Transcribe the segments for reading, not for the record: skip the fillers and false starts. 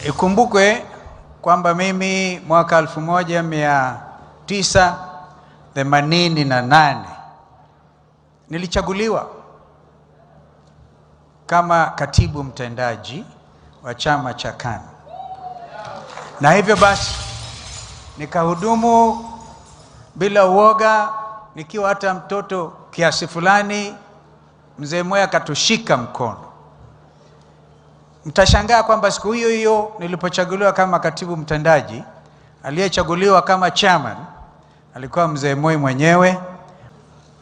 Ikumbukwe kwamba mimi mwaka 1988 nilichaguliwa kama katibu mtendaji wa chama cha KANU, na hivyo basi nikahudumu bila uoga, nikiwa hata mtoto kiasi fulani. Mzee Moi akatushika mkono. Mtashangaa kwamba siku hiyo hiyo nilipochaguliwa kama katibu mtendaji, aliyechaguliwa kama chairman alikuwa Mzee Moi mwenyewe.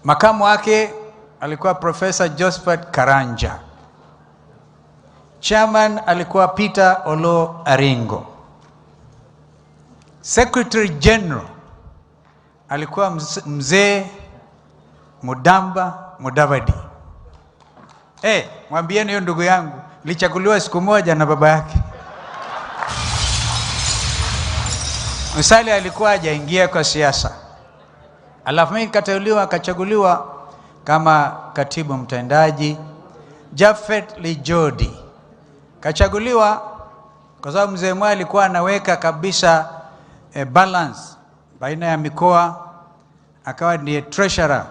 Makamu wake alikuwa Professor Josephat Karanja. Chairman alikuwa Peter Olo Aringo. Secretary General alikuwa Mzee Mudamba Mudavadi. Mwambieni hiyo ndugu yangu lichaguliwa siku moja na baba yake. Musalia alikuwa hajaingia kwa siasa. Alafu mimi akachaguliwa kama katibu mtendaji. Japhet Lijodi kachaguliwa kwa sababu Mzee Moi alikuwa anaweka kabisa balance baina ya mikoa, akawa ndiye treasurer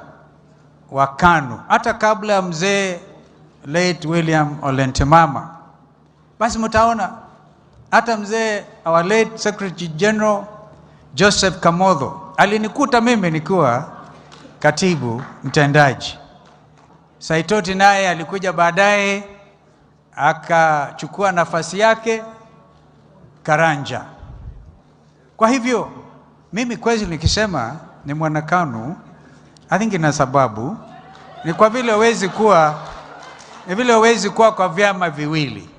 wa KANU hata kabla ya mzee late William Ole Ntimama. Basi mtaona hata mzee our late Secretary General Joseph Kamotho alinikuta mimi nikiwa katibu mtendaji. Saitoti naye alikuja baadaye akachukua nafasi yake Karanja. Kwa hivyo mimi kweli nikisema ni mwana KANU, I think ina sababu, ni kwa vile huwezi kuwa kwa vyama viwili.